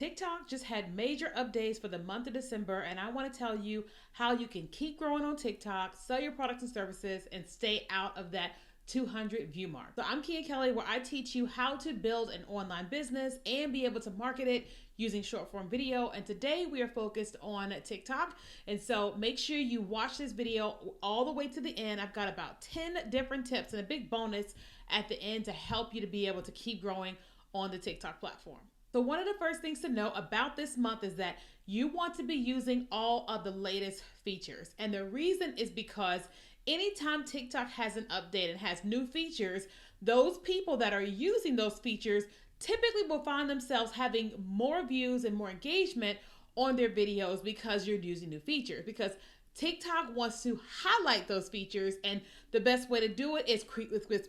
TikTok just had major updates for the month of December, and I want to tell you how you can keep growing on TikTok, sell your products and services, and stay out of that 200 view mark. So I'm Kia Kelly, where I teach you how to build an online business and be able to market it using short form video. And today we are focused on TikTok. And so make sure you watch this video all the way to the end. I've got about 10 different tips and a big bonus at the end to help you to be able to keep growing on the TikTok platform. So one of the first things to know about this month is that you want to be using all of the latest features. And the reason is because anytime TikTok has an update and has new features, those people that are using those features typically will find themselves having more views and more engagement on their videos because you're using new features. Because TikTok wants to highlight those features, and the best way to do it is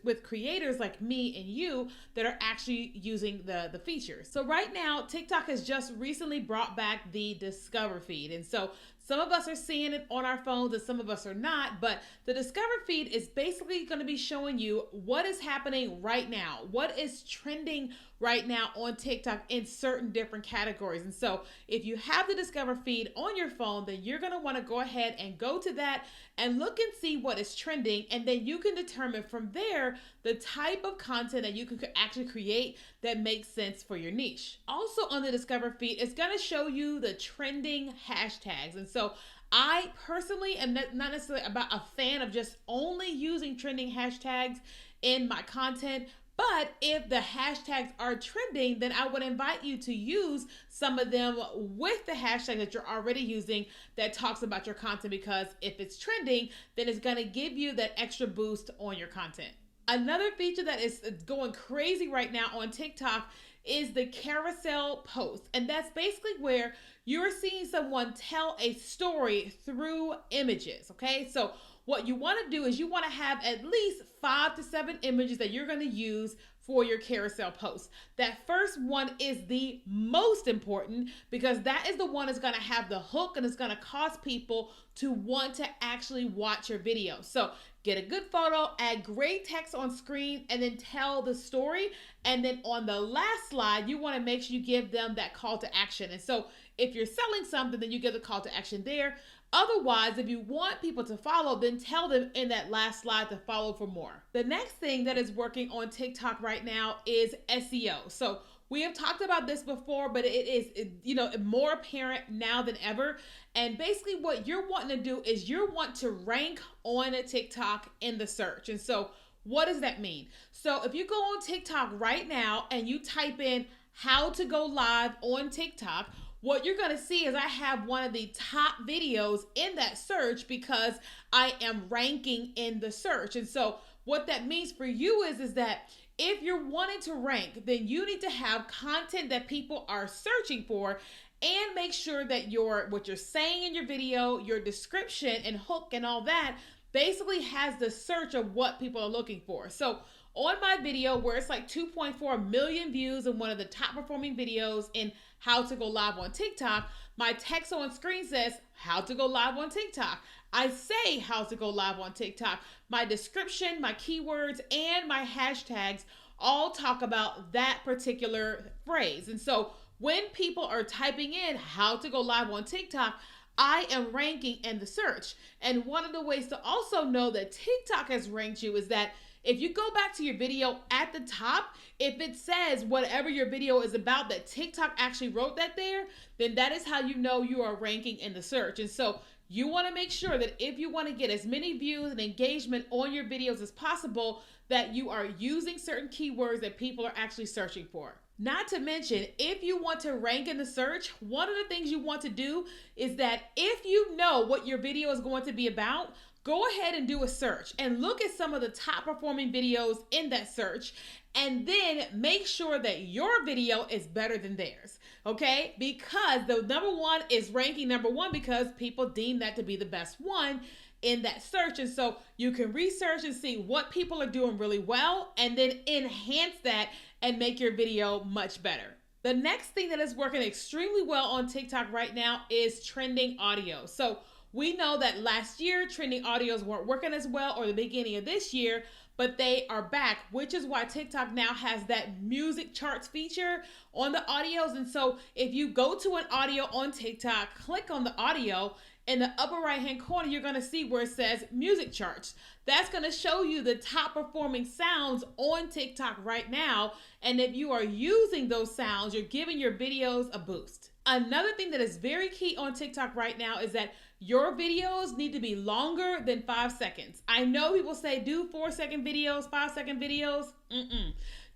with creators like me and you that are actually using the features. So right now, TikTok has just recently brought back the Discover feed. And so some of us are seeing it on our phones and some of us are not, but the Discover feed is basically going to be showing you what is happening right now, what is trending right now on TikTok in certain different categories. And so if you have the Discover feed on your phone, then you're going to want to go ahead and go to that and look and see what is trending. And then you can determine from there the type of content that you can actually create that makes sense for your niche. Also on the Discover feed, it's going to show you the trending hashtags. And so I personally am not necessarily about a fan of just only using trending hashtags in my content. But if the hashtags are trending, then I would invite you to use some of them with the hashtag that you're already using that talks about your content, because if it's trending, then it's going to give you that extra boost on your content. Another feature that is going crazy right now on TikTok is the carousel post. And that's basically where you're seeing someone tell a story through images, okay? So what you want to do is you want to have at least 5 to 7 images that you're going to use for your carousel post. That first one is the most important because that is the one that's going to have the hook and it's going to cause people to want to actually watch your video. So get a good photo, add great text on screen, and then tell the story. And then on the last slide, you want to make sure you give them that call to action. And so if you're selling something, then you give the call to action there. Otherwise, if you want people to follow, then tell them in that last slide to follow for more. The next thing that is working on TikTok right now is SEO. So we have talked about this before, but it is more apparent now than ever. And basically what you're wanting to do is you want to rank on a TikTok in the search. And so what does that mean? So if you go on TikTok right now and you type in how to go live on TikTok, what you're going to see is I have one of the top videos in that search because I am ranking in the search. And so what that means for you is that if you're wanting to rank, then you need to have content that people are searching for, and make sure that what you're saying in your video, your description and hook and all that basically has the search of what people are looking for. So on my video, where it's like 2.4 million views and one of the top performing videos in how to go live on TikTok, my text on screen says how to go live on TikTok. I say how to go live on TikTok. My description, my keywords, and my hashtags all talk about that particular phrase. And so when people are typing in how to go live on TikTok, I am ranking in the search. And one of the ways to also know that TikTok has ranked you is that if you go back to your video at the top, if it says whatever your video is about that TikTok actually wrote that there, then that is how you know you are ranking in the search. And so you want to make sure that if you want to get as many views and engagement on your videos as possible, that you are using certain keywords that people are actually searching for. Not to mention, if you want to rank in the search, one of the things you want to do is that if you know what your video is going to be about, go ahead and do a search and look at some of the top performing videos in that search, and then make sure that your video is better than theirs, okay? Because the number one is ranking number one because people deem that to be the best one in that search. And so you can research and see what people are doing really well and then enhance that and make your video much better. The next thing that is working extremely well on TikTok right now is trending audio. So we know that last year trending audios weren't working as well, or the beginning of this year, but they are back, which is why TikTok now has that music charts feature on the audios. And so if you go to an audio on TikTok, click on the audio, in the upper right hand corner, you're going to see where it says music charts. That's going to show you the top performing sounds on TikTok right now. And if you are using those sounds, you're giving your videos a boost. Another thing that is very key on TikTok right now is that your videos need to be longer than 5 seconds. I know people say do 4-second videos, 5-second videos.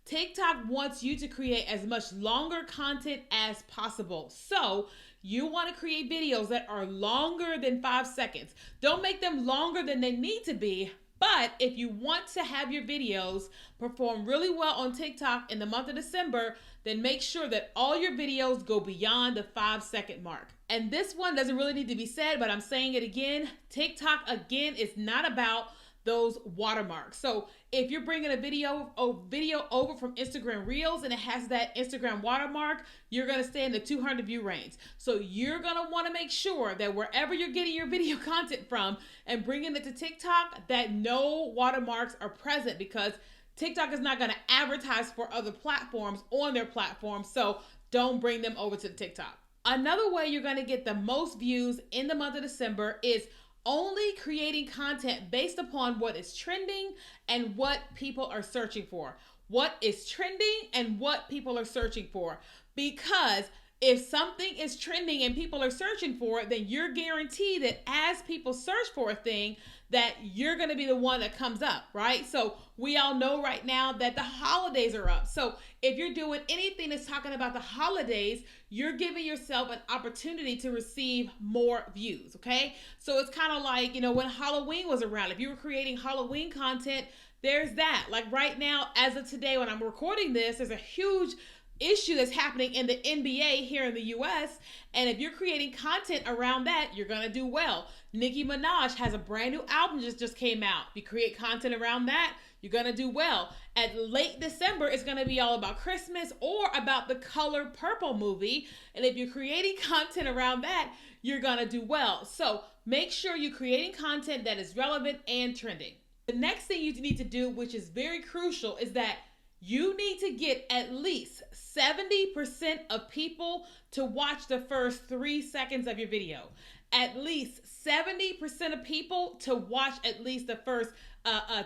TikTok wants you to create as much longer content as possible. So you want to create videos that are longer than 5 seconds. Don't make them longer than they need to be. But if you want to have your videos perform really well on TikTok in the month of December, then make sure that all your videos go beyond the 5-second mark. And this one doesn't really need to be said, but I'm saying it again. TikTok, again, is not about those watermarks. So if you're bringing a video over from Instagram Reels and it has that Instagram watermark, you're going to stay in the 200 view range. So you're going to want to make sure that wherever you're getting your video content from and bringing it to TikTok, that no watermarks are present, because TikTok is not going to advertise for other platforms on their platform. So don't bring them over to TikTok. Another way you're going to get the most views in the month of December is only creating content based upon what is trending and what people are searching for. What is trending and what people are searching for. Because if something is trending and people are searching for it, then you're guaranteed that as people search for a thing, that you're going to be the one that comes up, right? So we all know right now that the holidays are up. So if you're doing anything that's talking about the holidays, you're giving yourself an opportunity to receive more views, okay? So it's kind of like, when Halloween was around, if you were creating Halloween content, there's that. Like right now, as of today, when I'm recording this, there's a huge issue that's happening in the NBA here in the US, and if you're creating content around that, you're gonna do well. Nicki Minaj has a brand new album just came out. If you create content around that, you're gonna do well. At late December, it's gonna be all about Christmas or about the Color Purple movie, and if you're creating content around that, you're gonna do well. So make sure you're creating content that is relevant and trending. The next thing you need to do, which is very crucial, is that you need to get at least 70% of people to watch the first 3 seconds of your video. At least 70% of people to watch at least the first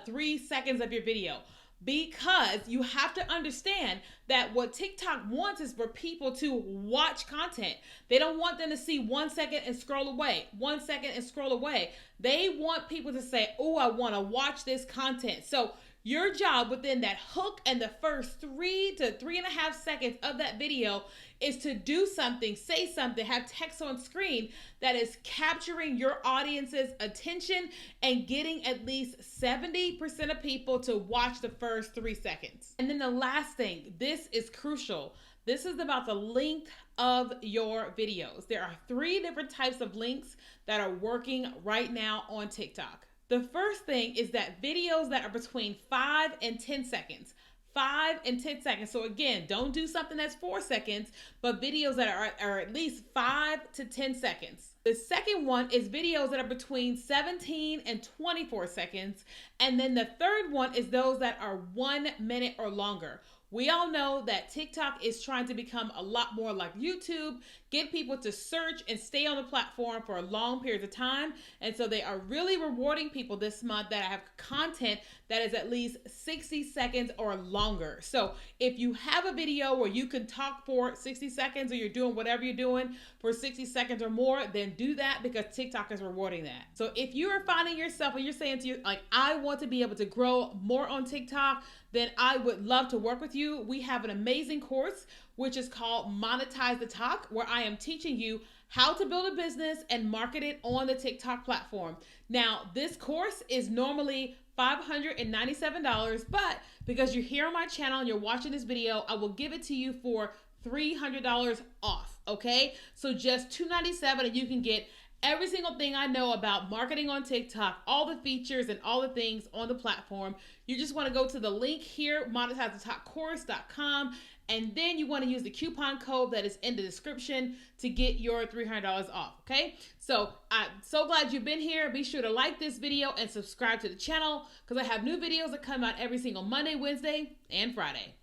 3 seconds of your video. Because you have to understand that what TikTok wants is for people to watch content. They don't want them to see 1 second and scroll away, 1 second and scroll away. They want people to say, oh, I want to watch this content. So your job within that hook and the first 3 to 3.5 seconds of that video is to do something, say something, have text on screen that is capturing your audience's attention and getting at least 70% of people to watch the first 3 seconds. And then the last thing, this is crucial. This is about the length of your videos. There are 3 different types of links that are working right now on TikTok. The first thing is that videos that are between 5 and 10 seconds. 5 and 10 seconds. So again, don't do something that's 4 seconds, but videos that are at least 5 to 10 seconds. The second one is videos that are between 17 and 24 seconds. And then the third one is those that are 1 minute or longer. We all know that TikTok is trying to become a lot more like YouTube, get people to search and stay on the platform for a long period of time. And so they are really rewarding people this month that have content that is at least 60 seconds or longer. So if you have a video where you can talk for 60 seconds or you're doing whatever you're doing for 60 seconds or more, then do that because TikTok is rewarding that. So if you are finding yourself and you're saying to you, like, I want to be able to grow more on TikTok, then I would love to work with you. We have an amazing course, which is called Monetize the Talk, where I am teaching you how to build a business and market it on the TikTok platform. Now, this course is normally $597, but because you're here on my channel and you're watching this video, I will give it to you for $300 off, okay? So just $297 and you can get every single thing I know about marketing on TikTok, all the features and all the things on the platform. You just want to go to the link here, monetizethetalkcourse.com, and then you want to use the coupon code that is in the description to get your $300 off, okay? So I'm so glad you've been here. Be sure to like this video and subscribe to the channel because I have new videos that come out every single Monday, Wednesday, and Friday.